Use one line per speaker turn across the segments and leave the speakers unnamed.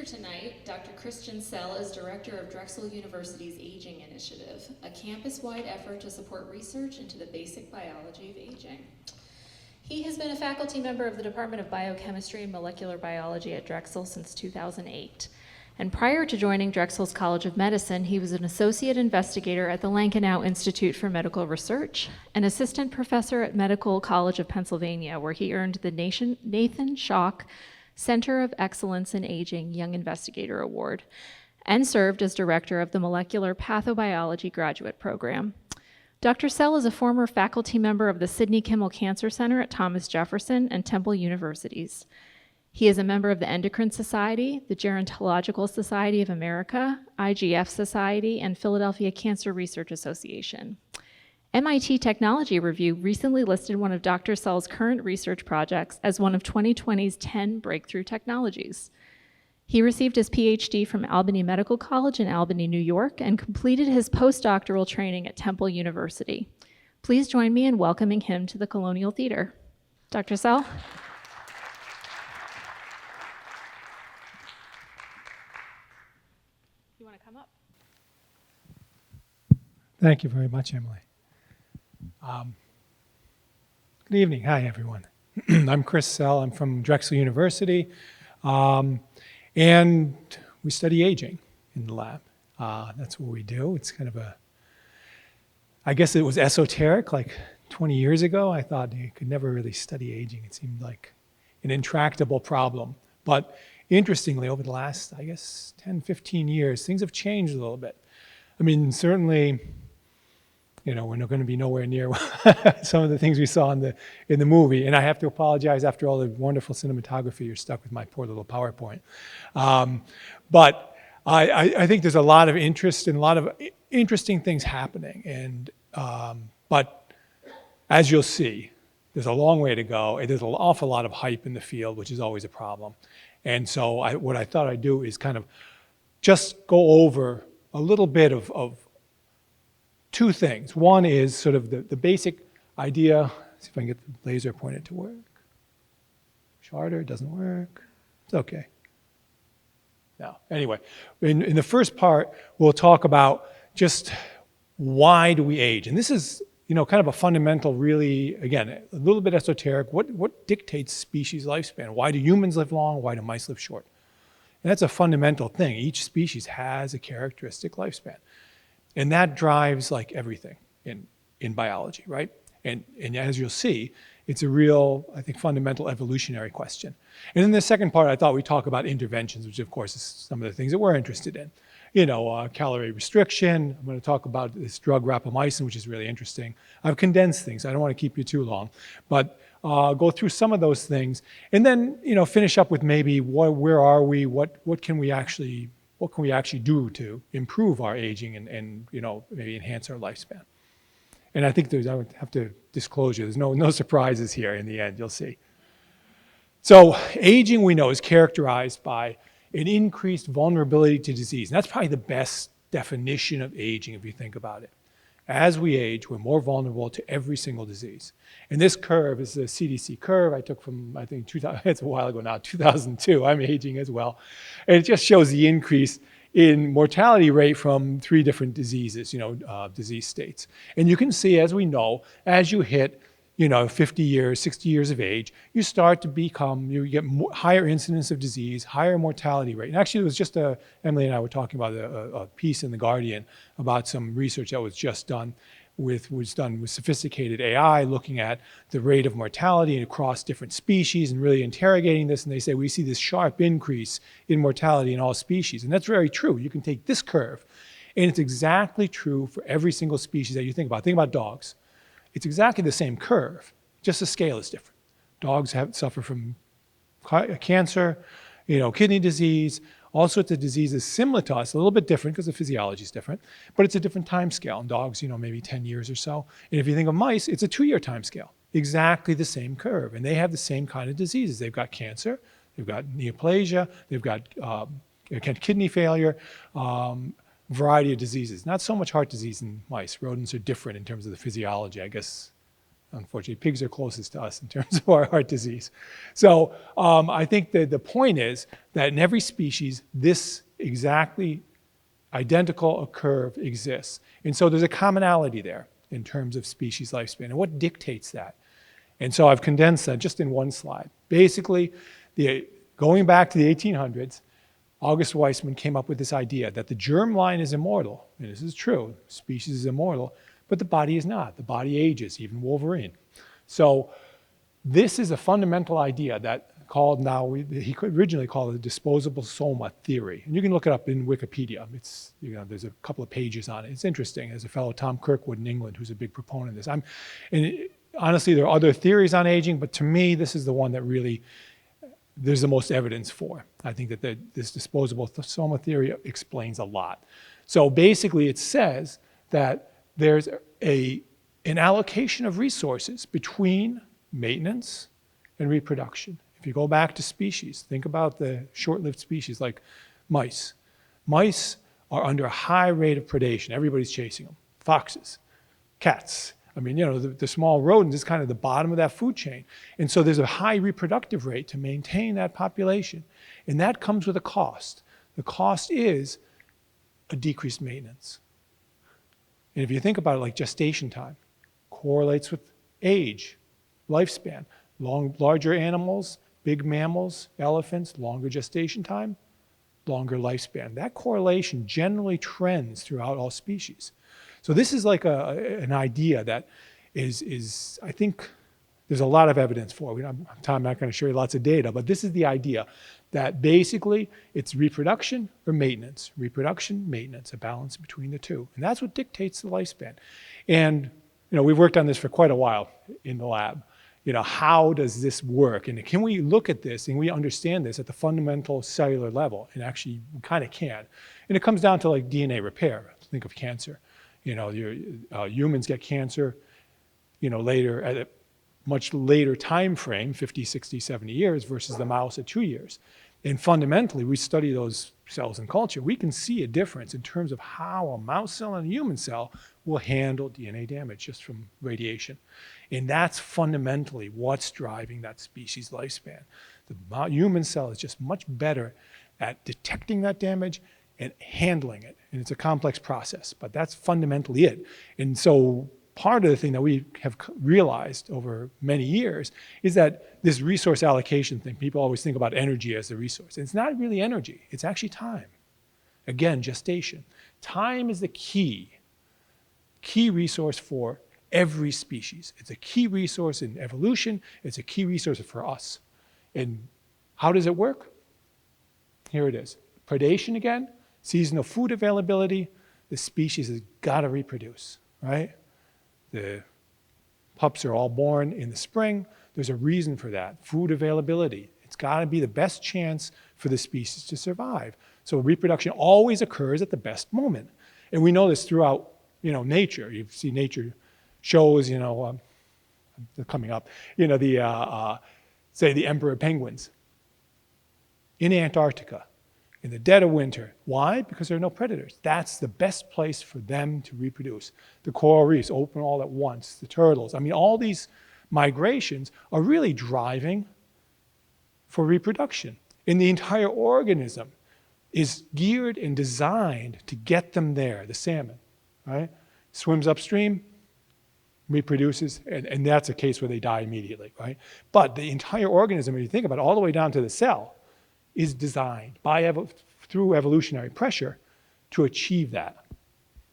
tonight, Dr. Christian Sell is director of Drexel University's Aging Initiative, a campus-wide effort to support research into the basic biology of aging. He has been a faculty member of the Department of Biochemistry and Molecular Biology at Drexel since 2008. And prior to joining Drexel's College of Medicine, he was an associate investigator at the Lankenau Institute for Medical Research, an assistant professor at Medical College of Pennsylvania, where he earned the Nathan Schock Center of Excellence in Aging Young Investigator Award, and served as director of the Molecular Pathobiology Graduate Program. Dr. Sell is a former faculty member of the Sidney Kimmel Cancer Center at Thomas Jefferson and Temple Universities. He is a member of the Endocrine Society, the Gerontological Society of America, IGF Society, and Philadelphia Cancer Research Association. MIT Technology Review recently listed one of Dr. Sell's current research projects as one of 2020's 10 breakthrough technologies. He received his PhD from Albany Medical College in Albany, New York, and completed his postdoctoral training at Temple University. Please join me in welcoming him to the Colonial Theatre. Dr. Sell? You want to come up?
Thank you very much, Emily. Good evening. Hi, everyone. I'm Chris Sell. I'm from Drexel University, and we study aging in the lab. That's what we do. It's kind of I guess it was esoteric, like 20 years ago. I thought you could never really study aging. It seemed like an intractable problem. But interestingly, over the last, I guess, 10, 15 years, things have changed a little bit. I mean, certainly, we're not going to be nowhere near some of the things we saw in the movie. And I have to apologize after all the wonderful cinematography. You're stuck with my poor little PowerPoint. But I think there's a lot of interest and a lot of interesting things happening. And but as you'll see, there's a long way to go. And there's an awful lot of hype in the field, which is always a problem. And so what I thought I'd do is kind of just go over a little bit of two things. One is sort of the basic idea. Let's see if I can get the laser pointed to work. Shorter, doesn't work. It's okay. No, anyway, in the first part, we'll talk about just why do we age? And this is, kind of a fundamental, really, again, a little bit esoteric. What dictates species lifespan? Why do humans live long? Why do mice live short? And that's a fundamental thing. Each species has a characteristic lifespan. And that drives like everything in biology, right? And as you'll see, it's a real, I think, fundamental evolutionary question. And in the second part, I thought we'd talk about interventions, which of course is some of the things that we're interested in. Calorie restriction. I'm going to talk about this drug rapamycin, which is really interesting. I've condensed things. I don't want to keep you too long, but go through some of those things, and then finish up with maybe where are we? What can we actually do to improve our aging and maybe enhance our lifespan? And I think I would have to disclose you, there's no surprises here in the end, you'll see. So aging, we know, is characterized by an increased vulnerability to disease. And that's probably the best definition of aging if you think about it. As we age, we're more vulnerable to every single disease. And this curve is a CDC curve I took from, I think, it's a while ago now, 2002. I'm aging as well. And it just shows the increase in mortality rate from 3 different diseases, disease states. And you can see, as we know, as you hit 50 years, 60 years of age, you start to you get higher incidence of disease, higher mortality rate. And actually, it was just Emily and I were talking about a piece in The Guardian about some research that was just done with sophisticated AI, looking at the rate of mortality across different species and really interrogating this. And they say, we see this sharp increase in mortality in all species. And that's very true. You can take this curve, and it's exactly true for every single species that you think about. Think about dogs. It's exactly the same curve, just the scale is different. Dogs suffer from cancer, kidney disease, all sorts of diseases similar to us, a little bit different because the physiology is different, but it's a different time scale. In dogs, maybe 10 years or so. And if you think of mice, it's a 2-year time scale, exactly the same curve. And they have the same kind of diseases. They've got cancer, they've got neoplasia, they've got kidney failure, variety of diseases. Not so much heart disease in mice. Rodents are different in terms of the physiology, I guess. unfortunately. Pigs are closest to us in terms of our heart disease. So I think that the point is that in every species, this exactly identical a curve exists. And so there's a commonality there in terms of species lifespan. And what dictates that? And so I've condensed that just in one slide. Basically, going back to the 1800s, August Weismann came up with this idea that the germline is immortal. And this is true. Species is immortal, but the body is not. The body ages, even Wolverine. So this is a fundamental idea that called now, he could originally call it the Disposable Soma Theory. And you can look it up in Wikipedia. It's, there's a couple of pages on it. It's interesting. There's a fellow, Tom Kirkwood in England, who's a big proponent of this. Honestly, there are other theories on aging, but to me, this is the one that really there's the most evidence for. I think that this disposable soma theory explains a lot. So basically, it says that there's an allocation of resources between maintenance and reproduction. If you go back to species, think about the short-lived species like mice. Mice are under a high rate of predation. Everybody's chasing them. Foxes, cats. I mean, the small rodents is kind of the bottom of that food chain. And so there's a high reproductive rate to maintain that population. And that comes with a cost. The cost is a decreased maintenance. And if you think about it, like gestation time correlates with age, lifespan. Larger animals, big mammals, elephants, longer gestation time, longer lifespan. That correlation generally trends throughout all species. So this is like an idea that is, I think, there's a lot of evidence for. I'm not going to show you lots of data, but this is the idea that basically it's reproduction or maintenance. Reproduction, maintenance, a balance between the two. And that's what dictates the lifespan. And we've worked on this for quite a while in the lab. How does this work? And can we look at this and we understand this at the fundamental cellular level? And actually, we kind of can. And it comes down to like DNA repair. Think of cancer. Humans get cancer, later at a much later time frame, 50, 60, 70 years versus the mouse at 2 years. And fundamentally, we study those cells in culture. We can see a difference in terms of how a mouse cell and a human cell will handle DNA damage just from radiation. And that's fundamentally what's driving that species lifespan. The human cell is just much better at detecting that damage and handling it. And it's a complex process, but that's fundamentally it. And so part of the thing that we have realized over many years is that this resource allocation thing, people always think about energy as the resource. And it's not really energy, it's actually time. Again, gestation. Time is the key resource for every species. It's a key resource in evolution, it's a key resource for us. And how does it work? Here it is. Predation again, seasonal food availability, the species has got to reproduce, right? The pups are all born in the spring. There's a reason for that. Food availability. It's got to be the best chance for the species to survive. So reproduction always occurs at the best moment. And we know this throughout, nature. You see nature shows, they're coming up, say the emperor penguins in Antarctica in the dead of winter. Why? Because there are no predators. That's the best place for them to reproduce. The coral reefs open all at once, the turtles. I mean, all these migrations are really driving for reproduction. And the entire organism is geared and designed to get them there, the salmon, right? Swims upstream, reproduces, and that's a case where they die immediately, right? But the entire organism, when you think about it, all the way down to the cell, is designed through evolutionary pressure to achieve that.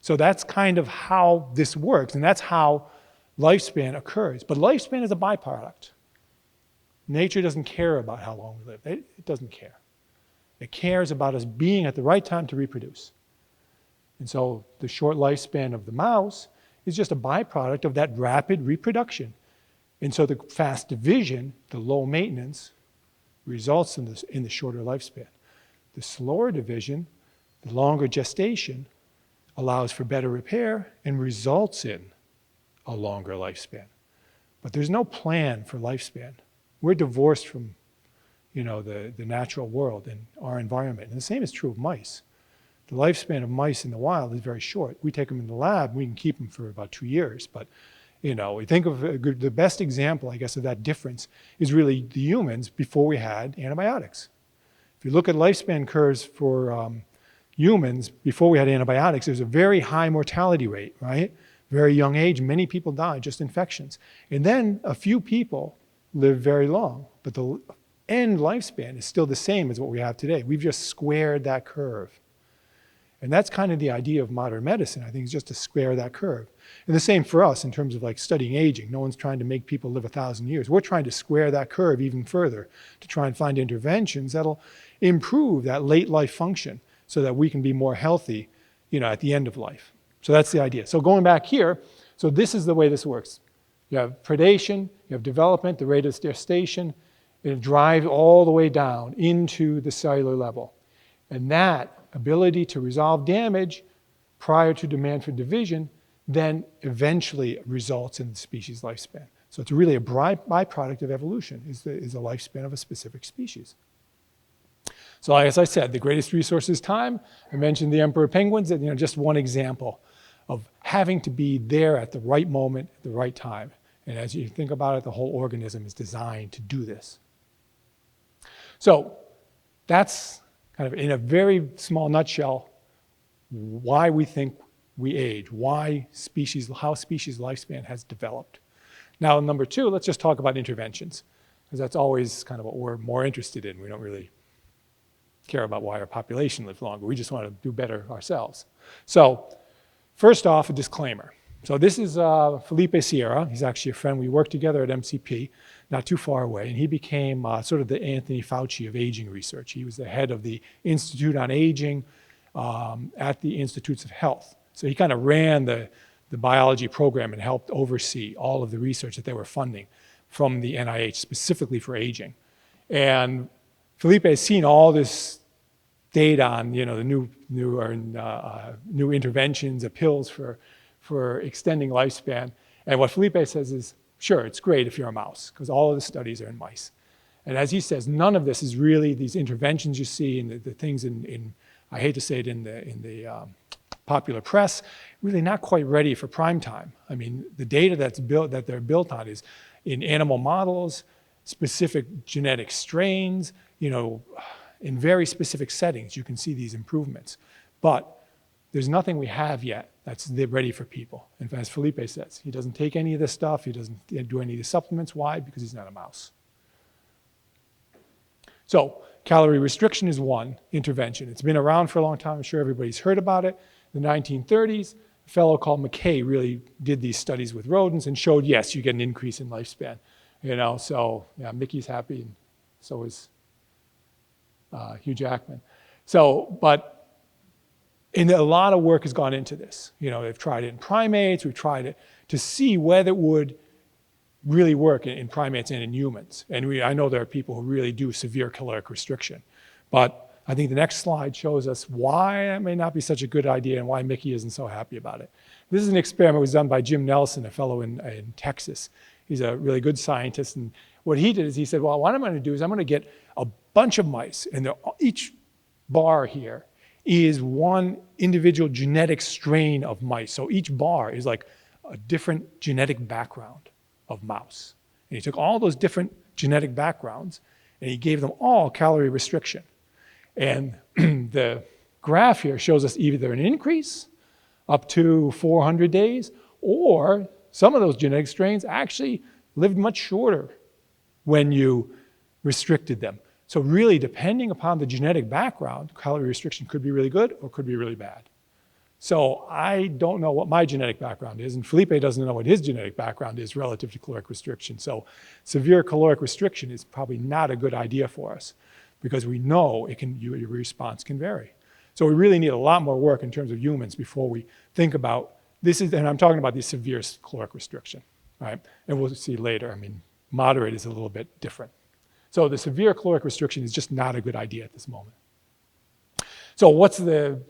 So that's kind of how this works, and that's how lifespan occurs. But lifespan is a byproduct. Nature doesn't care about how long we live. It doesn't care. It cares about us being at the right time to reproduce. And so the short lifespan of the mouse is just a byproduct of that rapid reproduction. And so the fast division, the low maintenance, results in the shorter lifespan. The slower division, the longer gestation, allows for better repair and results in a longer lifespan. But there's no plan for lifespan. We're divorced from, the natural world and our environment. And the same is true of mice. The lifespan of mice in the wild is very short. We take them in the lab, we can keep them for about 2 years, but You know, we think of the best example, I guess, of that difference is really the humans before we had antibiotics. If you look at lifespan curves for humans before we had antibiotics, there's a very high mortality rate, right? Very young age, many people die, just infections. And then a few people live very long, but the end lifespan is still the same as what we have today. We've just squared that curve. And that's kind of the idea of modern medicine, I think, is just to square that curve. And the same for us in terms of like studying aging. No one's trying to make people live 1,000 years. We're trying to square that curve even further to try and find interventions that'll improve that late life function so that we can be more healthy, you know, at the end of life. So that's the idea. So going back here, so this is the way this works. You have predation, you have development, the rate of gestation, and it drives all the way down into the cellular level. And that ability to resolve damage prior to demand for division then eventually results in the species lifespan. So it's really a byproduct of evolution, is the lifespan of a specific species. So as I said, the greatest resource is time. I mentioned the emperor penguins, and, you know, just one example of having to be there at the right moment, at the right time. And as you think about it, the whole organism is designed to do this. So that's kind of in a very small nutshell why we think we age, how species lifespan has developed. Now, number two, let's just talk about interventions, because that's always kind of what we're more interested in. We don't really care about why our population lives longer. We just want to do better ourselves. So first off, a disclaimer. So this is Felipe Sierra. He's actually a friend. We worked together at MCP, not too far away, and he became sort of the Anthony Fauci of aging research. He was the head of the Institute on Aging at the Institutes of Health. So he kind of ran the biology program and helped oversee all of the research that they were funding from the NIH specifically for aging. And Felipe has seen all this data on, you know, the new interventions, the pills for extending lifespan. And what Felipe says is, sure, it's great if you're a mouse, because all of the studies are in mice. And as he says, none of this is really these interventions you see and the things in I hate to say it, in the popular press, really not quite ready for prime time. I mean, the data that they're built on is in animal models, specific genetic strains, you know, in very specific settings, you can see these improvements. But there's nothing we have yet that's ready for people. And as Felipe says, he doesn't take any of this stuff. He doesn't do any of the supplements. Why? Because he's not a mouse. So calorie restriction is one intervention. It's been around for a long time. I'm sure everybody's heard about it. In the 1930s, a fellow called McKay really did these studies with rodents and showed, yes, you get an increase in lifespan. You know, so yeah, Mickey's happy, and so is Hugh Jackman. So, but a lot of work has gone into this. You know, they've tried it in primates. We've tried it to see whether it would really work in primates and in humans. And I know there are people who really do severe caloric restriction. But I think the next slide shows us why that may not be such a good idea and why Mickey isn't so happy about it. This is an experiment that was done by Jim Nelson, a fellow in Texas. He's a really good scientist. And what he did is he said, well, what I'm going to do is I'm going to get a bunch of mice, and each bar here is one individual genetic strain of mice. So each bar is like a different genetic background of mouse. And he took all those different genetic backgrounds and he gave them all calorie restriction. And the graph here shows us either an increase up to 400 days, or some of those genetic strains actually lived much shorter when you restricted them. So really, depending upon the genetic background, calorie restriction could be really good or could be really bad. So I don't know what my genetic background is, and Felipe doesn't know what his genetic background is relative to caloric restriction. So severe caloric restriction is probably not a good idea for us, because we know your response can vary. So we really need a lot more work in terms of humans before we think about this. And I'm talking about the severe caloric restriction, right? And we'll see later. I mean, moderate is a little bit different. So the severe caloric restriction is just not a good idea at this moment. So what's the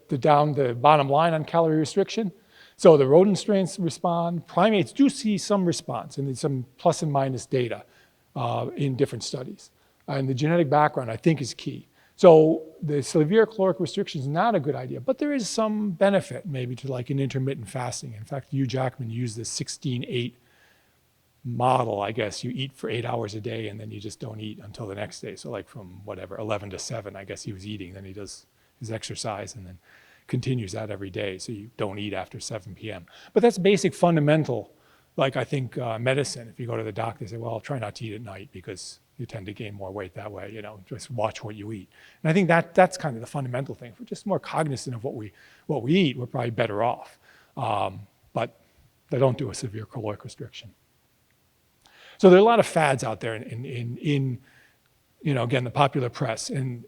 bottom line on calorie restriction? So the rodent strains respond. Primates do see some response, and there's some plus and minus data in different studies. And the genetic background, I think, is key. So the severe caloric restriction is not a good idea, but there is some benefit maybe to like an intermittent fasting. In fact, Hugh Jackman used this 16-8 model, I guess, you eat for 8 hours a day and then you just don't eat until the next day. So like from whatever, 11 to 7, I guess he was eating. Then he does his exercise and then continues that every day. So you don't eat after 7 p.m. But that's basic fundamental, like I think medicine. If you go to the doctor, they say, well, try not to eat at night because you tend to gain more weight that way, just watch what you eat. And I think that's kind of the fundamental thing. If we're just more cognizant of what we eat, we're probably better off. But they don't do a severe caloric restriction. So there are a lot of fads out there in again, the popular press. And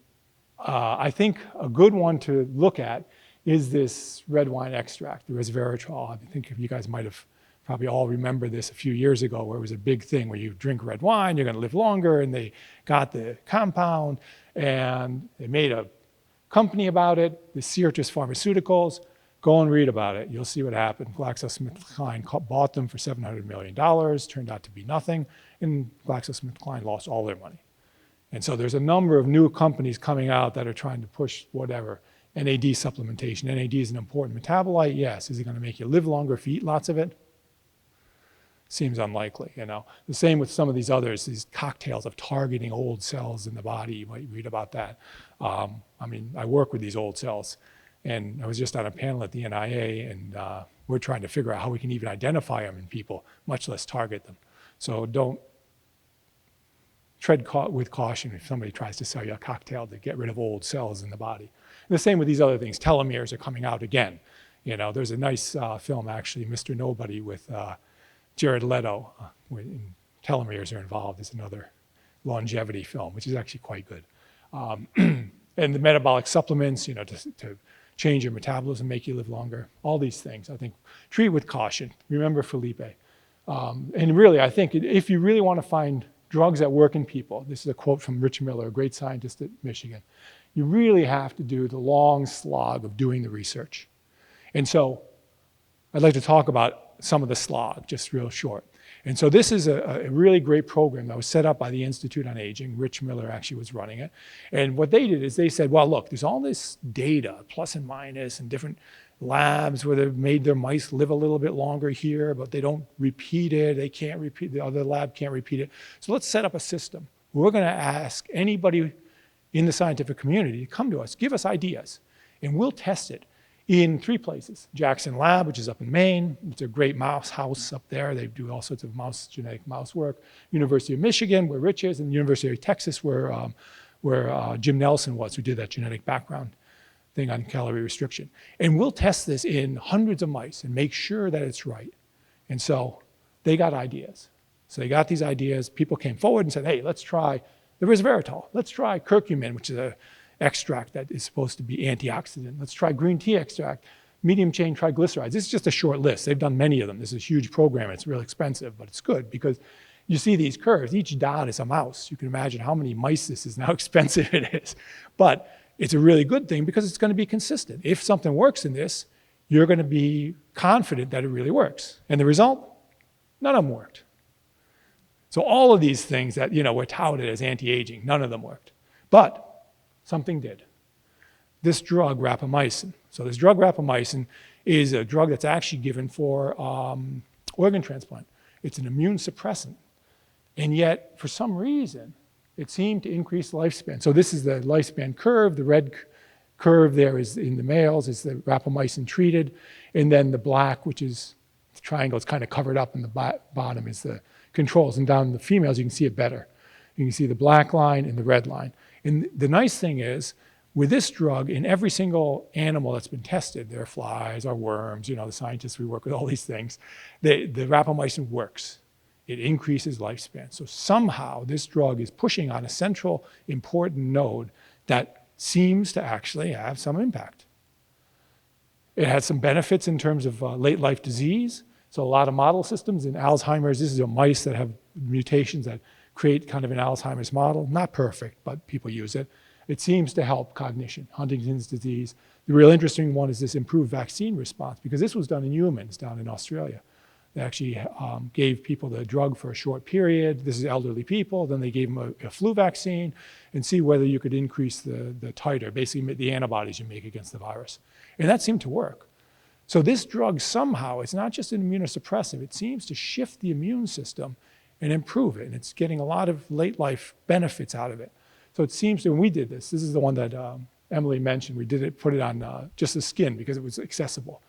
I think a good one to look at is this red wine extract, the resveratrol. I think you guys might have probably all remember this a few years ago, where it was a big thing where you drink red wine, you're going to live longer, and they got the compound and they made a company about it, the Citrus Pharmaceuticals. Go and read about it. You'll see what happened. GlaxoSmithKline bought them for $700 million, turned out to be nothing, and GlaxoSmithKline lost all their money. And so there's a number of new companies coming out that are trying to push whatever, NAD supplementation. NAD is an important metabolite, yes. Is it going to make you live longer if you eat lots of it? Seems unlikely, The same with some of these others, these cocktails of targeting old cells in the body. You might read about that. I work with these old cells. And I was just on a panel at the NIA, and we're trying to figure out how we can even identify them in people, much less target them. So don't tread with caution if somebody tries to sell you a cocktail to get rid of old cells in the body. And the same with these other things. Telomeres are coming out again. There's a nice film, actually, Mr. Nobody, with Jared Leto. When telomeres are involved. It's another longevity film, which is actually quite good. And the metabolic supplements, to change your metabolism, make you live longer, all these things. I think treat with caution. Remember Felipe. And really, I think if you really want to find drugs that work in people, this is a quote from Rich Miller, a great scientist at Michigan, you really have to do the long slog of doing the research. And so I'd like to talk about some of the slog, just real short. And so this is a really great program that was set up by the Institute on Aging. Rich Miller actually was running it. And what they did is they said, well, look, there's all this data, plus and minus, and different labs where they've made their mice live a little bit longer here, but they don't repeat it. They can't repeat, the other lab can't repeat it. So let's set up a system. We're going to ask anybody in the scientific community to come to us, give us ideas, and we'll test it in 3 places. Jackson Lab, which is up in Maine. It's a great mouse house up there. They do all sorts of genetic mouse work. University of Michigan, where Rich is, and the University of Texas, where Jim Nelson was, who did that genetic background thing on calorie restriction. And we'll test this in hundreds of mice and make sure that it's right. And so they got ideas. So they got these ideas. People came forward and said, hey, let's try the resveratrol. Let's try curcumin, which is a extract that is supposed to be antioxidant. Let's try green tea extract, medium chain triglycerides. This is just a short list. They've done many of them. This is a huge program. It's real expensive, but it's good because you see these curves. Each dot is a mouse. You can imagine how many mice this is and how expensive it is. But it's a really good thing because it's going to be consistent. If something works in this, you're going to be confident that it really works. And the result? None of them worked. So all of these things that were touted as anti-aging, none of them worked. But something did. This drug, rapamycin. So this drug, rapamycin, is a drug that's actually given for organ transplant. It's an immune suppressant. And yet, for some reason, it seemed to increase lifespan. So this is the lifespan curve. The red curve there is in the males, is the rapamycin treated. And then the black, which is the triangle, it's kind of covered up in the bottom, is the controls. And down in the females, you can see it better. You can see the black line and the red line. And the nice thing is, with this drug, in every single animal that's been tested, there are flies or worms, the scientists, we work with all these things, the rapamycin works. It increases lifespan. So somehow this drug is pushing on a central important node that seems to actually have some impact. It has some benefits in terms of late life disease. So a lot of model systems in Alzheimer's, this is a mice that have mutations that create kind of an Alzheimer's model. Not perfect, but people use it. It seems to help cognition, Huntington's disease. The real interesting one is this improved vaccine response, because this was done in humans down in Australia. They actually gave people the drug for a short period. This is elderly people. Then they gave them a flu vaccine and see whether you could increase the titer, basically the antibodies you make against the virus. And that seemed to work. So this drug somehow, it's not just an immunosuppressive, it seems to shift the immune system and improve it. And it's getting a lot of late life benefits out of it. So it seems to, when we did this is the one that Emily mentioned, we did it, put it on just the skin because it was accessible.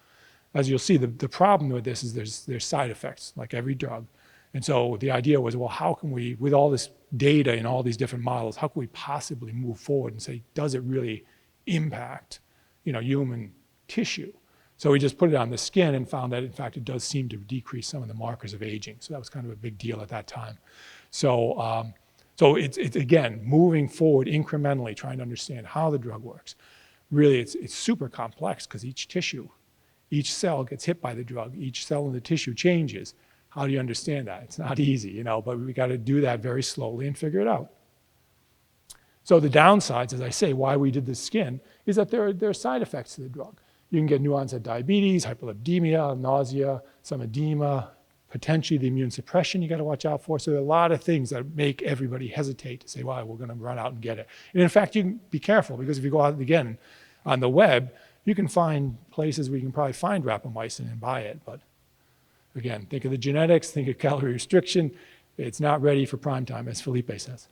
As you'll see, the problem with this is there's side effects, like every drug. And so the idea was, well, how can we, with all this data and all these different models, how can we possibly move forward and say, does it really impact, human tissue? So we just put it on the skin and found that, in fact, it does seem to decrease some of the markers of aging. So that was kind of a big deal at that time. So, it's again, moving forward incrementally, trying to understand how the drug works. Really, it's super complex because each cell gets hit by the drug. Each cell in the tissue changes. How do you understand that? It's not easy, but we got to do that very slowly and figure it out. So the downsides, as I say, why we did the skin, is that there are side effects to the drug. You can get new onset diabetes, hyperlipidemia, nausea, some edema, potentially the immune suppression you got to watch out for. So there are a lot of things that make everybody hesitate to say, well, we're going to run out and get it. And in fact, you can be careful because if you go out again on the web, you can find places where you can probably find rapamycin and buy it. But again, think of the genetics, think of calorie restriction. It's not ready for prime time, as Felipe says.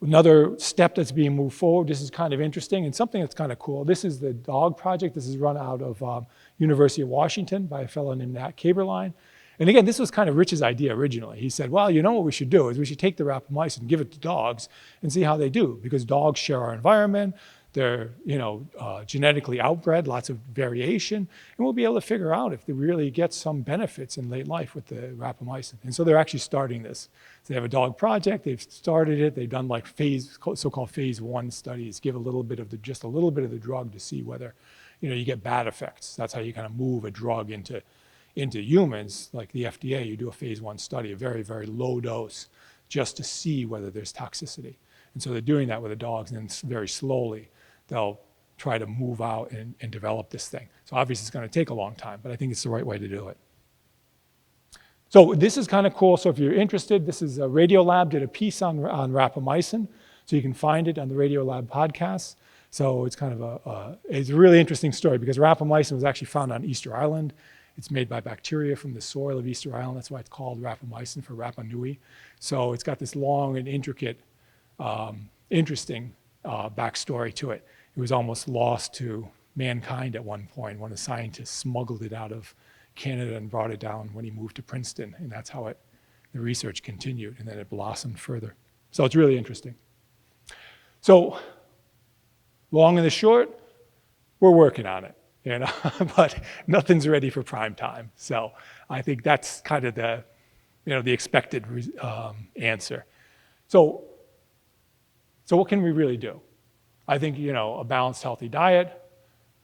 Another step that's being moved forward, this is kind of interesting and something that's kind of cool. This is the dog project. This is run out of University of Washington by a fellow named Nat Kaberlein. And again, this was kind of Rich's idea originally. He said, well, what we should do is we should take the rapamycin and give it to dogs and see how they do, because dogs share our environment. They're, genetically outbred, lots of variation, and we'll be able to figure out if they really get some benefits in late life with the rapamycin. And so they're actually starting this. So they have a dog project, they've started it, they've done like so-called phase 1 studies, give just a little bit of the drug to see whether, you get bad effects. That's how you kind of move a drug into humans, like the FDA. You do a phase 1 study, a very, very low dose, just to see whether there's toxicity. And so they're doing that with the dogs, and then very slowly they'll try to move out and develop this thing. So obviously it's going to take a long time, but I think it's the right way to do it. So this is kind of cool. So if you're interested, this is Radiolab did a piece on rapamycin. So you can find it on the Radiolab podcast. So it's kind of it's a really interesting story because rapamycin was actually found on Easter Island. It's made by bacteria from the soil of Easter Island. That's why it's called rapamycin, for Rapa Nui. So it's got this long and intricate, interesting backstory to it. It was almost lost to mankind at one point when a scientist smuggled it out of Canada and brought it down when he moved to Princeton. And that's how the research continued, and then it blossomed further. So it's really interesting. So long and the short, we're working on it, but nothing's ready for prime time. So I think that's kind of the expected answer. So what can we really do? I think, a balanced, healthy diet,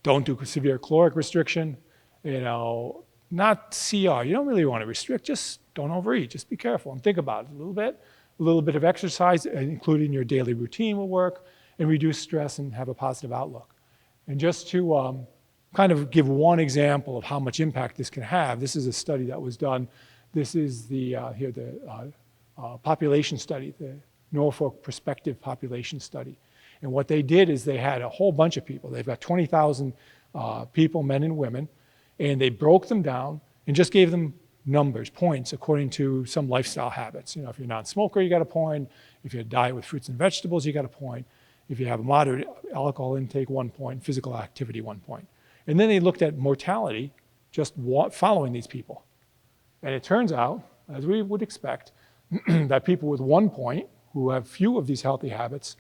don't do severe caloric restriction, not CR. You don't really want to restrict, just don't overeat. Just be careful and think about it a little bit. A little bit of exercise, including your daily routine, will work, and reduce stress and have a positive outlook. And just to kind of give one example of how much impact this can have, this is a study that was done. This is the population study, the Norfolk Prospective Population Study. And what they did is they had a whole bunch of people. They've got 20,000 people, men and women, and they broke them down and just gave them numbers, points, according to some lifestyle habits. If you're a non-smoker, you got a point. If you have a diet with fruits and vegetables, you got a point. If you have a moderate alcohol intake, 1 point. Physical activity, 1 point. And then they looked at mortality, just following these people. And it turns out, as we would expect, that people with 1 point, who have few of these healthy habits,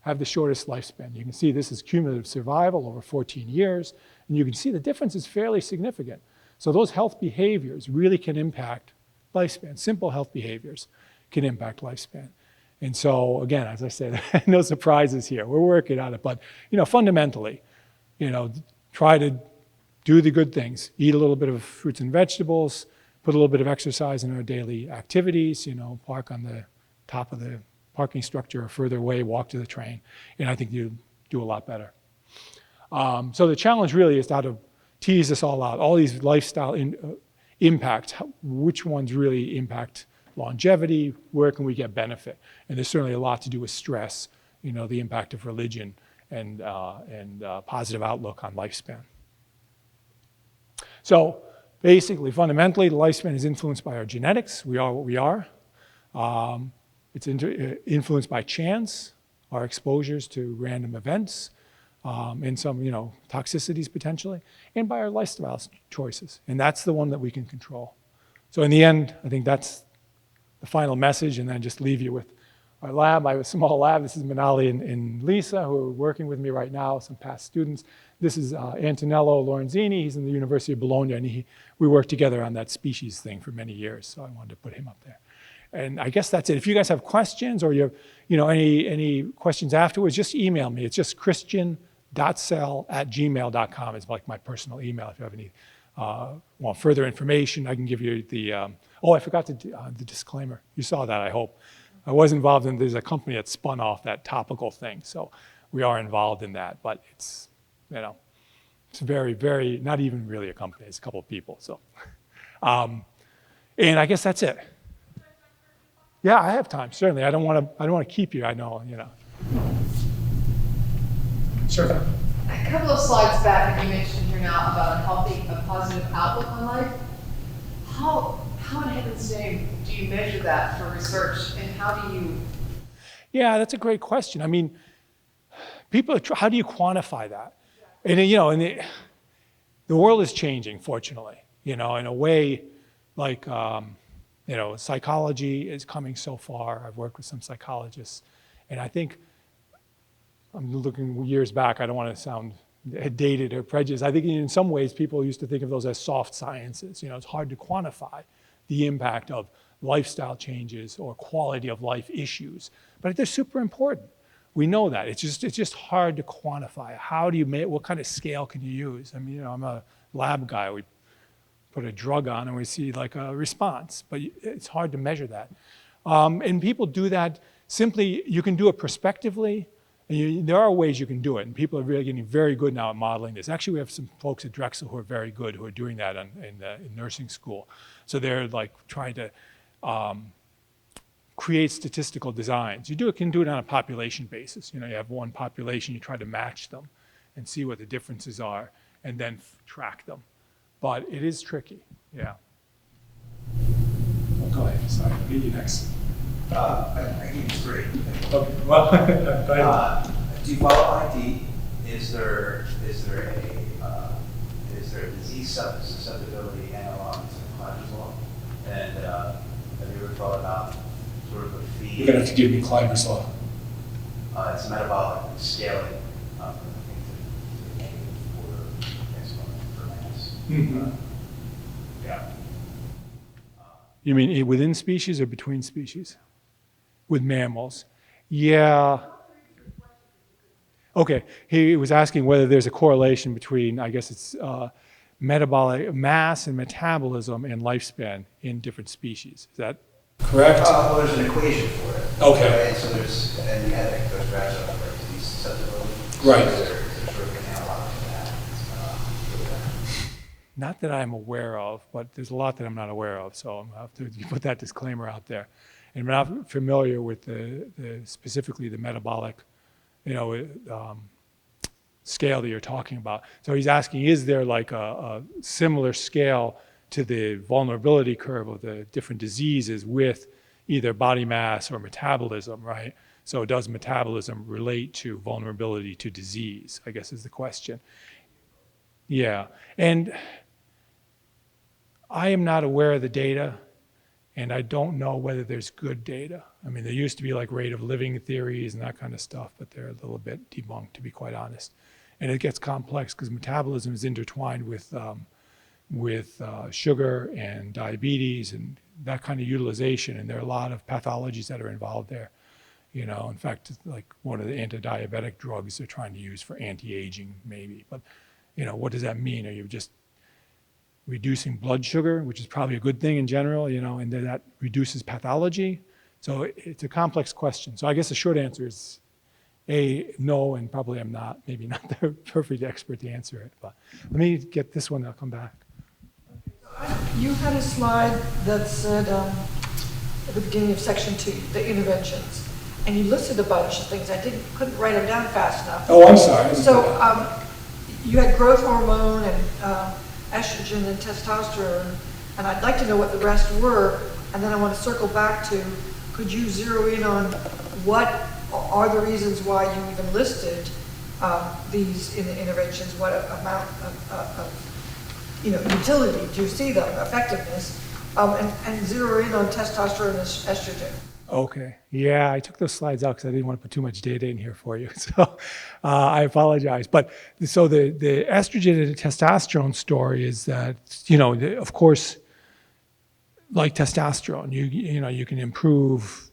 have the shortest lifespan. You can see this is cumulative survival over 14 years, and you can see the difference is fairly significant. So those health behaviors really can impact lifespan. Simple health behaviors can impact lifespan. And so, again, as I said, no surprises here. We're working on it, but fundamentally, try to do the good things. Eat a little bit of fruits and vegetables, put a little bit of exercise in our daily activities, park on the top of the parking structure or further away, walk to the train, and I think you do a lot better. So the challenge really is how to tease this all out, all these lifestyle impacts, which ones really impact longevity, where can we get benefit? And there's certainly a lot to do with stress, the impact of religion and positive outlook on lifespan. So basically, fundamentally, the lifespan is influenced by our genetics. We are what we are. It's influenced by chance, our exposures to random events, and some, toxicities potentially, and by our lifestyle choices. And that's the one that we can control. So in the end, I think that's the final message, and then just leave you with our lab. I have a small lab. This is Manali and Lisa, who are working with me right now, some past students. This is Antonello Lorenzini. He's in the University of Bologna, and we worked together on that species thing for many years, so I wanted to put him up there. And I guess that's it. If you guys have questions or you have any questions afterwards, just email me. It's just christian.cell@gmail.com. It's like my personal email. If you have any want further information, I can give you the, I forgot the disclaimer. You saw that, I hope. I was involved there's a company that spun off that topical thing, so we are involved in that, but it's, it's very, very, not even really a company, it's a couple of people, so. And I guess that's it. Yeah, I have time, certainly. I don't want to keep you, I know. Sure.
A couple of slides back, you mentioned here now about a positive outlook on life. How in heaven's name do you measure that for research, and how do you?
Yeah, that's a great question. I mean, how do you quantify that? And the world is changing, fortunately. In a way, like psychology is coming so far. I've worked with some psychologists, and I think I'm looking years back. I don't want to sound dated or prejudiced. I think in some ways people used to think of those as soft sciences. It's hard to quantify the impact of lifestyle changes or quality of life issues, but they're super important. We know that. It's just hard to quantify. How do you what kind of scale can you use? I mean, I'm a lab guy. We put a drug on and we see like a response, but it's hard to measure that. And people do that simply, you can do it prospectively, and there are ways you can do it, and people are really getting very good now at modeling this. Actually, we have some folks at Drexel who are very good, who are doing that in nursing school. So they're like trying to create statistical designs. You can do it on a population basis. You have one population, you try to match them and see what the differences are, and then track them. But it is tricky, yeah. Oh, go ahead, sorry, I'll get you next.
I think it's great.
Okay, well,
Do you follow ID? Is there a disease susceptibility analog to Kleiber's law? And have you ever thought about sort of a fee?
You're gonna have to give me Kleiber's law.
It's metabolic scaling from I think to exponent per mass.
Mm-hmm.
Yeah.
You mean within species or between species? With mammals? Yeah. Okay, he was asking whether there's a correlation between, I guess it's metabolic mass and metabolism and lifespan in different species. Is that correct?
Well, there's an equation for it.
Okay.
Right? So and you had those graphs up for disease susceptibility.
Right.
So there's sort of an analog to that.
Not that I'm aware of, but there's a lot that I'm not aware of, so I'm going to have to put that disclaimer out there. And I'm not familiar with specifically the metabolic, scale that you're talking about. So he's asking, is there like a similar scale to the vulnerability curve of the different diseases with either body mass or metabolism, right? So does metabolism relate to vulnerability to disease, I guess is the question. Yeah, and I am not aware of the data, and I don't know whether there's good data. I mean, there used to be like rate of living theories and that kind of stuff, but they're a little bit debunked, to be quite honest. And it gets complex because metabolism is intertwined with sugar and diabetes and that kind of utilization, and there are a lot of pathologies that are involved there. In fact, like one of the anti-diabetic drugs they're trying to use for anti-aging, maybe. But, what does that mean? Are you just reducing blood sugar, which is probably a good thing in general, and then that reduces pathology? So it's a complex question. So I guess the short answer is no, and probably I'm maybe not the perfect expert to answer it. But let me get this one, I'll come back.
You had a slide that said at the beginning of section 2, the interventions, and you listed a bunch of things. I couldn't write them down fast enough.
Oh, I'm sorry.
So you had growth hormone and estrogen and testosterone, and I'd like to know what the rest were, and then I want to circle back to, could you zero in on what are the reasons why you even listed these interventions, what amount of utility do you see them, effectiveness, and zero in on testosterone and estrogen.
Okay. Yeah, I took those slides out because I didn't want to put too much data in here for you. So I apologize. But so the estrogen and the testosterone story is that, of course, like testosterone, you can improve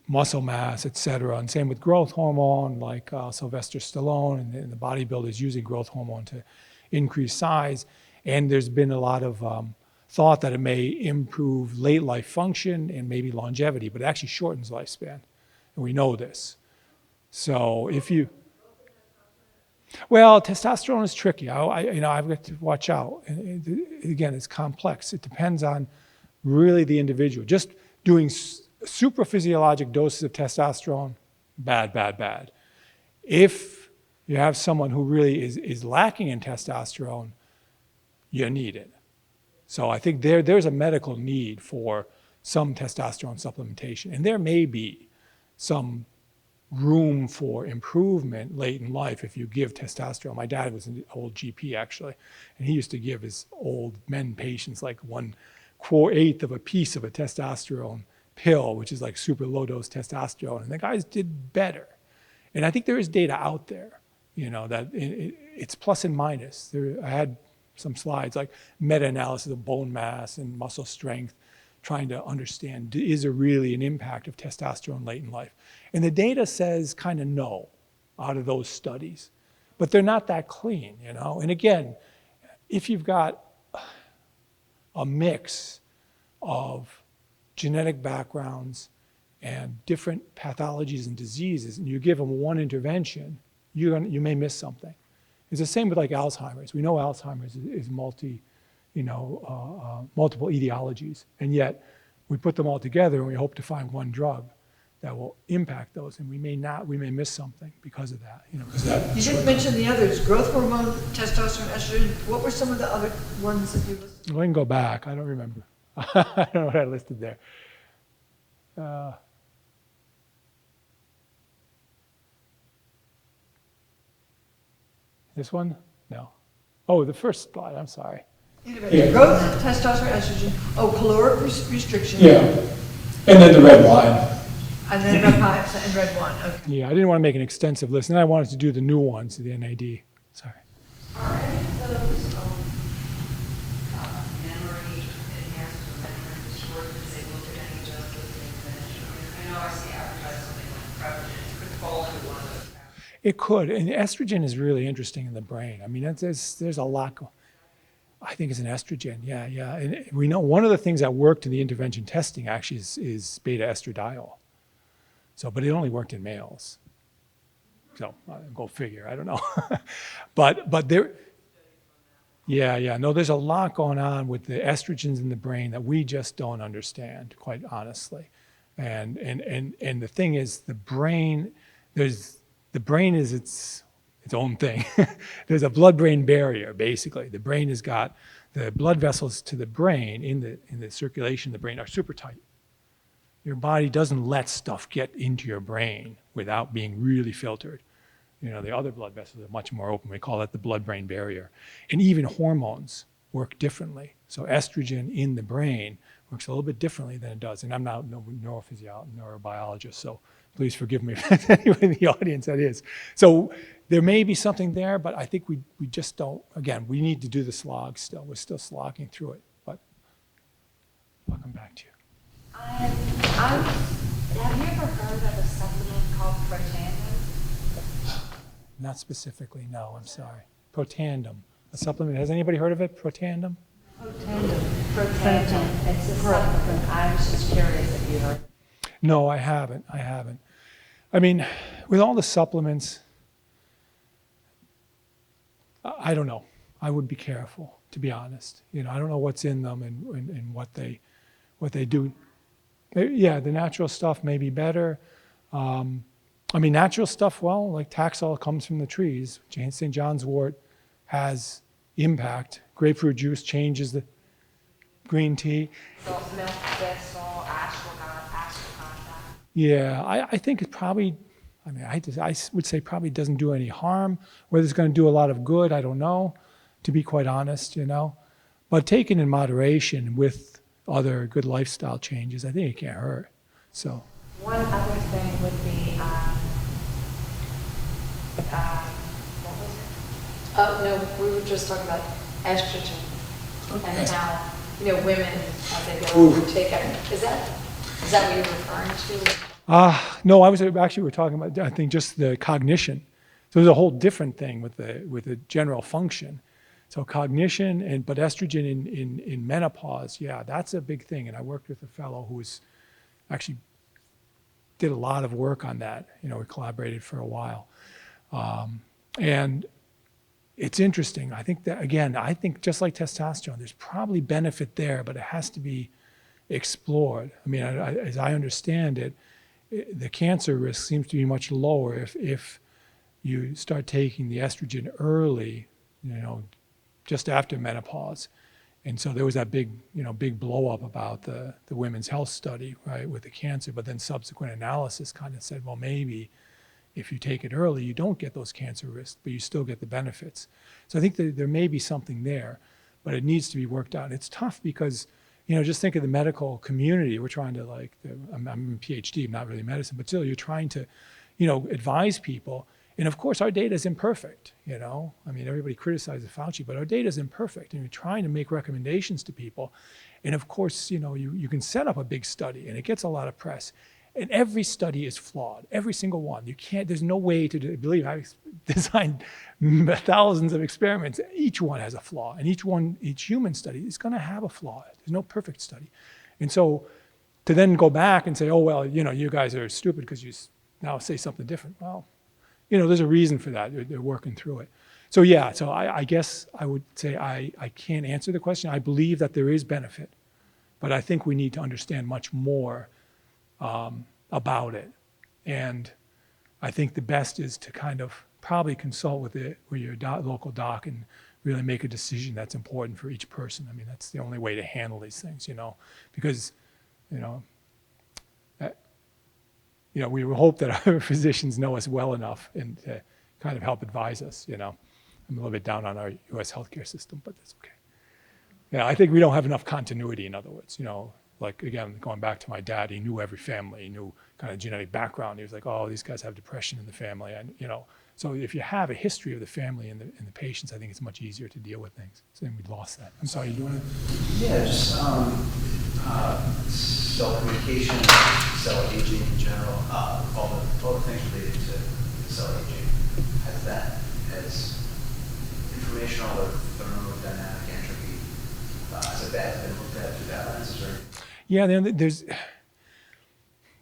muscle mass, et cetera. And same with growth hormone, like Sylvester Stallone and the bodybuilders using growth hormone to increase size. And there's been a lot of thought that it may improve late life function and maybe longevity, but it actually shortens lifespan. And we know this. So well, testosterone is tricky. I've got to watch out. And again, it's complex. It depends on really the individual. Just doing supraphysiologic doses of testosterone, bad. If you have someone who really is lacking in testosterone, you need it. So I think there's a medical need for some testosterone supplementation. And there may be some room for improvement late in life if you give testosterone. My dad was an old GP, actually, and he used to give his old men patients like 1/8 of a piece of a testosterone pill, which is like super low dose testosterone, and the guys did better. And I think there is data out there, that it's plus and minus. I had some slides like meta-analysis of bone mass and muscle strength, trying to understand, is there really an impact of testosterone late in life? And the data says kind of no out of those studies, but they're not that clean, And again, if you've got a mix of genetic backgrounds and different pathologies and diseases, and you give them one intervention, you may miss something. It's the same with like Alzheimer's. We know Alzheimer's is multiple etiologies, and yet we put them all together and we hope to find one drug that will impact those, and we may miss something because of that.
You didn't mention the others: growth hormone, testosterone, estrogen. What were some of the other ones that you listed?
Well, I can go back. I don't remember. I don't know what I listed there. This one? No. Oh, the first slide. I'm sorry.
Yeah. Growth, testosterone, estrogen. Oh, caloric restriction.
Yeah. And then the red line.
And then rapamycin and red one. Okay.
Yeah, I didn't want to make an extensive list, and I wanted to do the new ones, the NAD. Sorry.
Are any of those memory enhanced or memory restored because they looked at any of those things? I know I see advertised something like Prevagen. It could fall into one of those.
It could, and estrogen is really interesting in the brain. I mean, there's a lot. I think it's an estrogen, yeah. And we know one of the things that worked in the intervention testing actually is beta estradiol. So, but it only worked in males. So, go figure. I don't know, but there. Yeah. No, there's a lot going on with the estrogens in the brain that we just don't understand, quite honestly. And the thing is, the brain is its own thing. There's a blood-brain barrier, basically. The brain has got the blood vessels to the brain in the circulation of the brain are super tight. Your body doesn't let stuff get into your brain without being really filtered. The other blood vessels are much more open. We call that the blood-brain barrier. And even hormones work differently. So estrogen in the brain works a little bit differently than it does. And I'm not a neurobiologist, so please forgive me if anyone in the audience that is. So there may be something there, but I think we just don't. Again, we need to do the slog still. We're still slogging through it, but I'll come back to you.
Have you ever heard of a supplement called Protandim?
Not specifically, no, I'm sorry. Protandim, a supplement. Has anybody heard of it, Protandim?
Protandim. It's a supplement. I was just curious if you heard.
No, I haven't. I mean, with all the supplements, I don't know. I would be careful, to be honest. I don't know what's in them and what they do. Yeah, the natural stuff may be better. Natural stuff, well, like Taxol comes from the trees. St. John's wort has impact grapefruit juice changes the green tea.
So milk thistle, ashwagandha.
Yeah, I think it probably, I mean, I would say probably doesn't do any harm. Whether it's going to do a lot of good, I don't know, to be quite honest, you know. But taken in moderation with other good lifestyle changes, I think it can't hurt. So.
One other thing would be, what was it? Oh, no, we were just talking about estrogen and how, women, as they go older, take it. Is that what you're referring to?
No, we're talking about, I think, just the cognition. So there's a whole different thing with the general function. So cognition, but estrogen in menopause, yeah, that's a big thing. And I worked with a fellow who was actually did a lot of work on that. We collaborated for a while. And it's interesting. I think that, again, just like testosterone, there's probably benefit there, but it has to be explored. I mean, as I understand it, the cancer risk seems to be much lower if you start taking the estrogen early, just after menopause. And so there was that big blow up about the women's health study, right, with the cancer, but then subsequent analysis kind of said, well, maybe if you take it early, you don't get those cancer risks, but you still get the benefits. So I think that there may be something there, but it needs to be worked out. It's tough because, just think of the medical community. We're trying to I'm a PhD, not really medicine, but still you're trying to, advise people. And of course, our data is imperfect, I mean, everybody criticizes Fauci, but our data is imperfect. And you're trying to make recommendations to people. And of course, you can set up a big study and it gets a lot of press. And every study is flawed, every single one. there's no way to believe I've designed thousands of experiments. Each one has a flaw. And each human study is going to have a flaw. There's no perfect study. And so to then go back and say, oh, well, you guys are stupid because you now say something different. Well, there's a reason for that. They're working through it. So yeah, I guess I would say I can't answer the question. I believe that there is benefit, but I think we need to understand much more about it. And I think the best is to kind of probably consult with your local doc and really make a decision that's important for each person. I mean, that's the only way to handle these things, because, we hope that our physicians know us well enough and to kind of help advise us, I'm a little bit down on our U.S. healthcare system, but that's okay. Yeah, I think we don't have enough continuity, in other words, like, again, going back to my dad, he knew every family, he knew kind of genetic background. He was like, oh, these guys have depression in the family. And, so if you have a history of the family and the patients, I think it's much easier to deal with things. So then we lost that. I'm sorry, you want to?
Yeah, just cell communication, cell aging in general, all the things related to cell aging. Has informational or thermodynamic entropy, has that been looked at through that lens? Is there?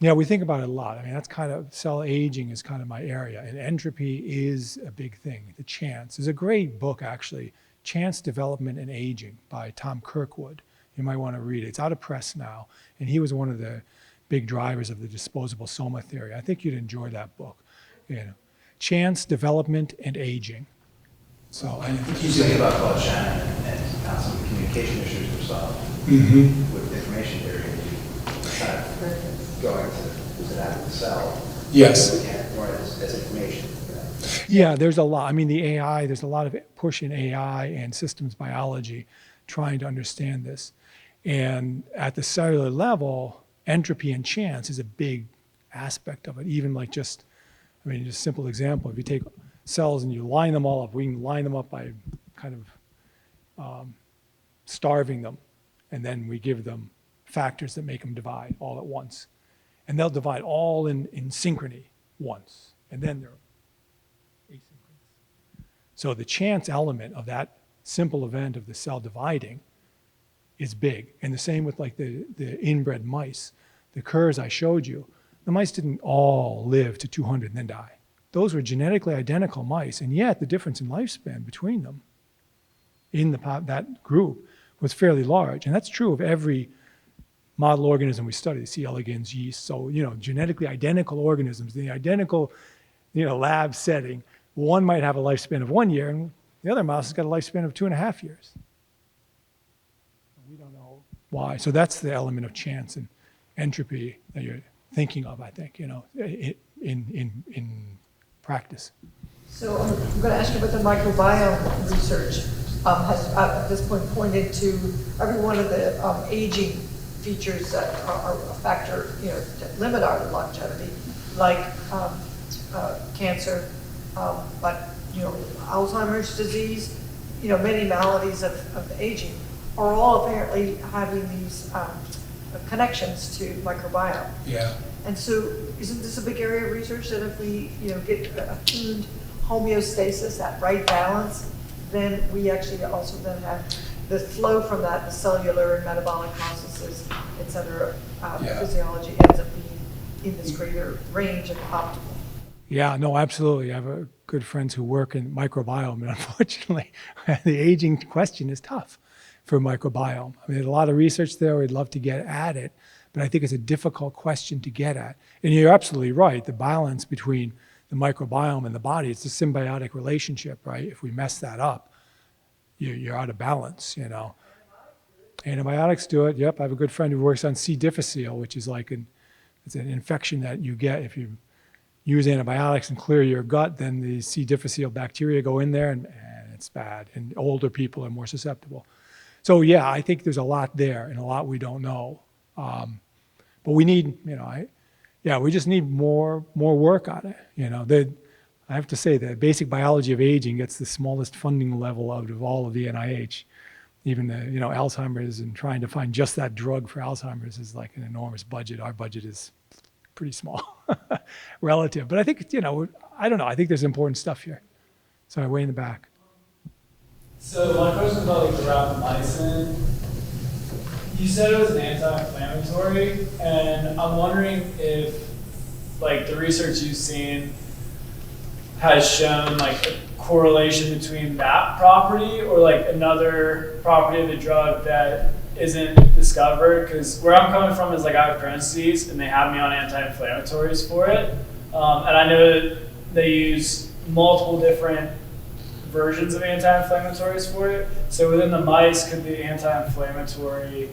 Yeah, we think about it a lot. I mean, that's kind of, cell aging is kind of my area, and entropy is a big thing, the chance. There's a great book, actually, Chance, Development, and Aging by Tom Kirkwood. You might want to read it. It's out of press now, and he was one of the big drivers of the disposable soma theory. I think you'd enjoy that book. Chance, Development, and Aging. So I think
you think about Claude Shannon and how some of the communication issues were solved with information theory. Kind of going to that cell.
Yes.
More as information.
Yeah, there's a lot. I mean, the AI, there's a lot of push in AI and systems biology trying to understand this. And at the cellular level, entropy and chance is a big aspect of it. Even like just a simple example, if you take cells and you line them all up, we can line them up by kind of starving them, and then we give them factors that make them divide all at once. And they'll divide all in synchrony once, and then they're asynchronous. So the chance element of that simple event of the cell dividing is big. And the same with like the inbred mice. The curves I showed you, the mice didn't all live to 200 and then die. Those were genetically identical mice, and yet the difference in lifespan between them in that group was fairly large. And that's true of every model organism we study, C. elegans, yeast. So, genetically identical organisms, the identical, lab setting, one might have a lifespan of 1 year, and the other mouse has got a lifespan of 2.5 years. why. So that's the element of chance and entropy that you're thinking of, I think, in practice.
So I'm going to ask you about the microbiome research. Has at this point pointed to every one of the aging features that are a factor, that limit our longevity, like cancer, but Alzheimer's disease, many maladies of aging are all apparently having these connections to microbiome.
Yeah.
And so, isn't this a big area of research that if we, get attuned homeostasis, that right balance, then we actually also then have the flow from that, the cellular and metabolic processes, et cetera, physiology ends up being in this greater range of optimal.
Yeah, no, absolutely. I have good friends who work in microbiome, and unfortunately, the aging question is tough for microbiome. I mean, there's a lot of research there. We'd love to get at it, but I think it's a difficult question to get at. And you're absolutely right. The balance between the microbiome and the body, it's a symbiotic relationship, right? If we mess that up, you're out of balance, Antibiotics do it. Yep, I have a good friend who works on C. difficile, which is it's an infection that you get if you use antibiotics and clear your gut, then the C. difficile bacteria go in there and it's bad. And older people are more susceptible. So yeah, I think there's a lot there and a lot we don't know. But we need, we just need more work on it. I have to say the basic biology of aging gets the smallest funding level out of all of the NIH. Even Alzheimer's, and trying to find just that drug for Alzheimer's is like an enormous budget. Our budget is pretty small relative. But I think, I don't know. I think there's important stuff here. Sorry, way in the back.
So my question is about the rapamycin. You said it was an anti-inflammatory, and I'm wondering if the research you've seen has shown a correlation between that property or another property of the drug that isn't discovered. Because where I'm coming from is I have Crohn's disease and they have me on anti-inflammatories for it. And I know that they use multiple different versions of anti-inflammatories for it. So within the mice, could the anti-inflammatory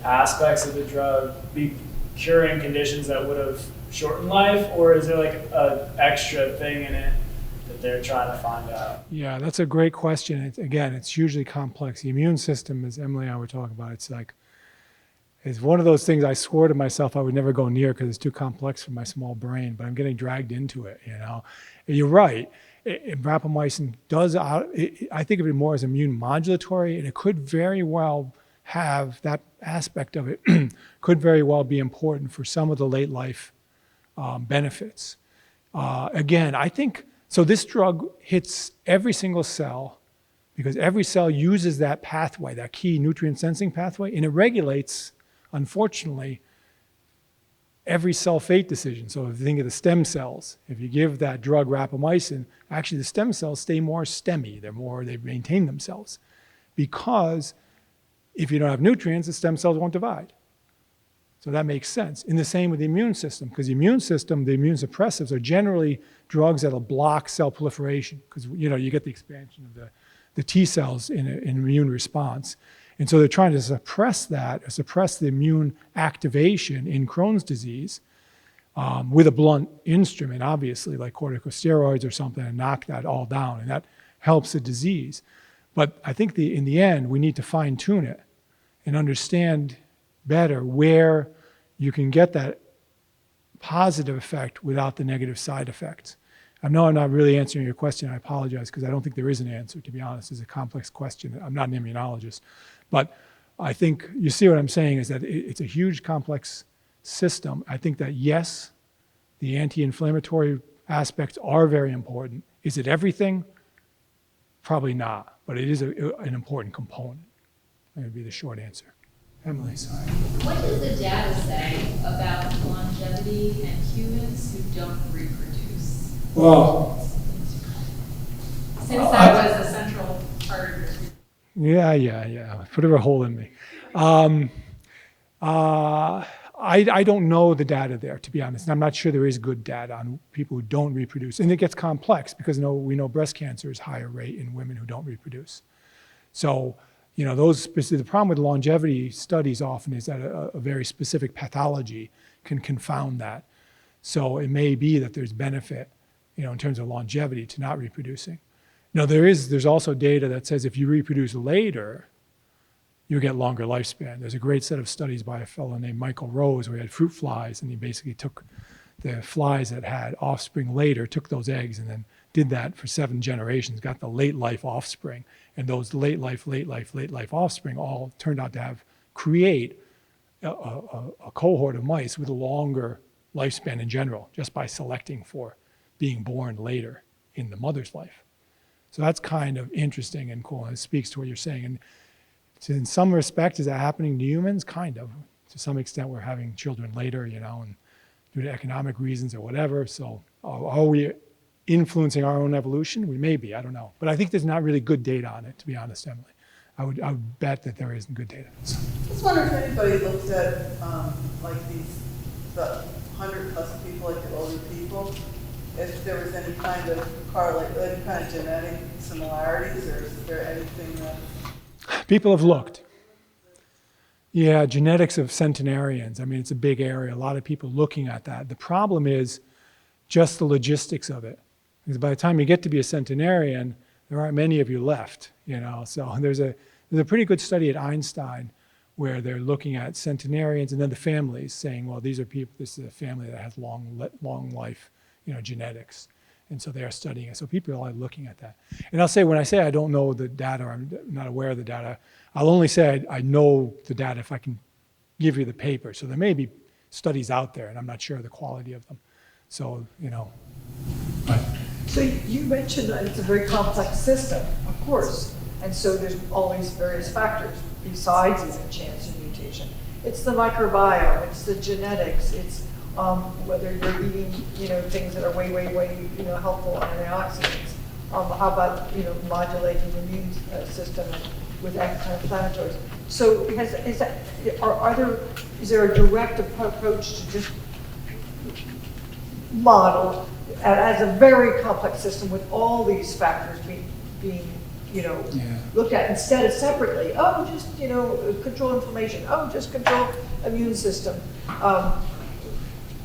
aspects of the drug be curing conditions that would have shortened life, or is there an extra thing in it that they're trying to find out?
Yeah, that's a great question. It's hugely complex. The immune system, as Emily and I were talking about, it's one of those things I swore to myself I would never go near because it's too complex for my small brain, but I'm getting dragged into it, And you're right. Rapamycin does, I think of it more as immune modulatory, and it could very well have that aspect of it, could very well be important for some of the late life benefits. Again, I think, so this drug hits every single cell because every cell uses that pathway, that key nutrient sensing pathway, and it regulates, unfortunately, every cell fate decision. So if you think of the stem cells, if you give that drug rapamycin, actually the stem cells stay more stemmy. They maintain themselves. Because if you don't have nutrients, the stem cells won't divide. So that makes sense. And the same with the immune system, because the immune system, the immune suppressives are generally drugs that'll block cell proliferation, because you get the expansion of the T cells in an immune response. And so they're trying to suppress the immune activation in Crohn's disease with a blunt instrument, obviously, like corticosteroids or something, and knock that all down. And that helps the disease. But I think in the end, we need to fine tune it and understand better where you can get that positive effect without the negative side effects. I know I'm not really answering your question. I apologize, because I don't think there is an answer, to be honest. It's a complex question. I'm not an immunologist. But I think you see what I'm saying is that it's a huge, complex system. I think that, yes, the anti-inflammatory aspects are very important. Is it everything? Probably not, but it is an important component. That would be the short answer. Emily, sorry.
What does the data say about longevity in humans who don't reproduce?
Well,
Since that was a central part of your
yeah. Put a hole in me. I don't know the data there, to be honest. And I'm not sure there is good data on people who don't reproduce. And it gets complex because we know breast cancer is higher rate in women who don't reproduce. So, You know, those specific, the problem with longevity studies often is that a very specific pathology can confound that. So it may be that there's benefit, you know, in terms of longevity to not reproducing. Now there's also data that says if you reproduce later, you get longer lifespan. There's a great set of studies by a fellow named Michael Rose where he had fruit flies, and he basically took the flies that had offspring later, took those eggs, and then did that for 7 generations, got the late life offspring. And those late life offspring all turned out to create a cohort of mice with a longer lifespan in general, just by selecting for being born later in the mother's life. So that's kind of interesting and cool, and it speaks to what you're saying. And in some respect, is that happening to humans? Kind of. To some extent, we're having children later, you know, and due to economic reasons or whatever. So are we influencing our own evolution? We may be, I don't know. But I think there's not really good data on it, to be honest, Emily. I would bet that there isn't good data. So.
I was wondering if anybody looked at like the 100+ people, like the older people, if there was any kind of correlate, any kind of genetic similarities, or is there anything that...
People have looked. Yeah, genetics of centenarians. I mean, it's a big area. A lot of people looking at that. The problem is just the logistics of it. Because by the time you get to be a centenarian, there aren't many of you left, you know. So there's a pretty good study at Einstein where they're looking at centenarians and then the families, saying, well, these are people, this is a family that has long life, you know, genetics. And so they are studying it. So people are looking at that. And I'll say, when I say I don't know the data, or I'm not aware of the data, I'll only say I know the data if I can give you the paper. So there may be studies out there, and I'm not sure of the quality of them. So, you know. But.
So you mentioned that it's a very complex system, of course, and so there's all these various factors besides even chance and mutation. It's the microbiome, it's the genetics, it's whether you're eating, you know, things that are way, you know, helpful antioxidants. How about, you know, modulating the immune system with anti-inflammatories? So is there a direct approach to just model as a very complex system with all these factors being you know, looked at instead of separately? Oh, just, you know, control inflammation. Oh, just control immune system.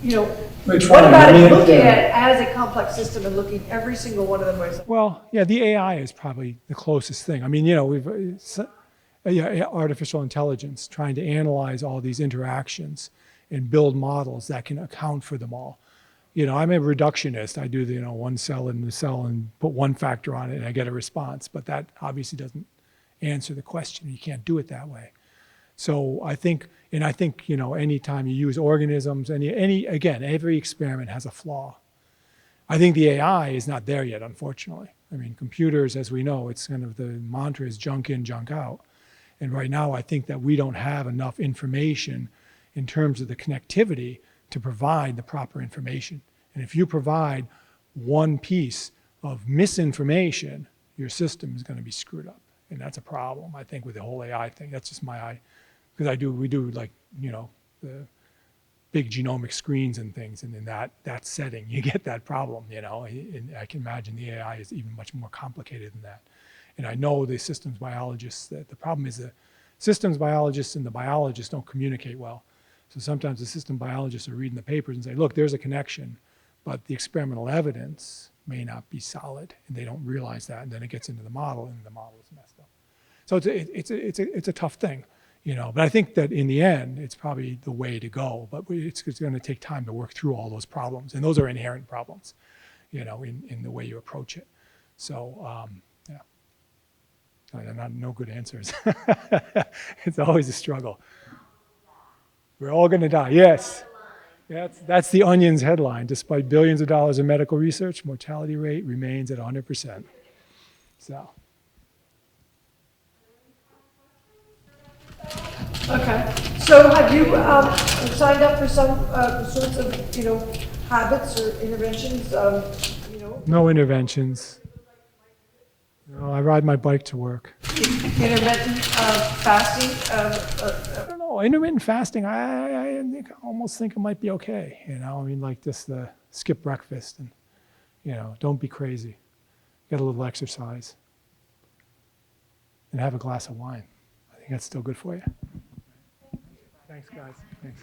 You know, what about looking at it as a complex system and looking every single one of them as...
Well, yeah, the AI is probably the closest thing. I mean, you know, we've artificial intelligence trying to analyze all these interactions and build models that can account for them all. You know, I'm a reductionist. I do the, you know, one cell in the cell and put one factor on it and I get a response, but that obviously doesn't answer the question. You can't do it that way. So I think, you know, anytime you use organisms, again, every experiment has a flaw. I think the AI is not there yet, unfortunately. I mean, computers, as we know, it's kind of the mantra is junk in, junk out. And right now, I think that we don't have enough information in terms of the connectivity to provide the proper information. And if you provide one piece of misinformation, your system is going to be screwed up. And that's a problem, I think, with the whole AI thing. That's just my eye. Because we do like, you know, the big genomic screens and things, and in that setting, you get that problem, you know. And I can imagine the AI is even much more complicated than that. And I know the systems biologists, that the problem is the systems biologists and the biologists don't communicate well. So sometimes the system biologists are reading the papers and say, look, there's a connection, but the experimental evidence may not be solid, and they don't realize that, and then it gets into the model, and the model is messed up. So it's a tough thing. You know, but I think that in the end, it's probably the way to go. But it's going to take time to work through all those problems, and those are inherent problems, you know, in the way you approach it. So, yeah, no good answers. It's always a struggle. We're all going to die. Yes, that's the Onion's headline. Despite billions of dollars in medical research, mortality rate remains at 100%. So.
Okay, so have you signed up for some sorts of, you know, habits or interventions, you know?
No interventions. No, I ride my bike to work.
Intermittent fasting?
I don't know, intermittent fasting, I almost think it might be okay, you know? I mean, like just skip breakfast and, you know, don't be crazy. Get a little exercise and have a glass of wine. think that's still good for you. Thanks, guys. Thanks.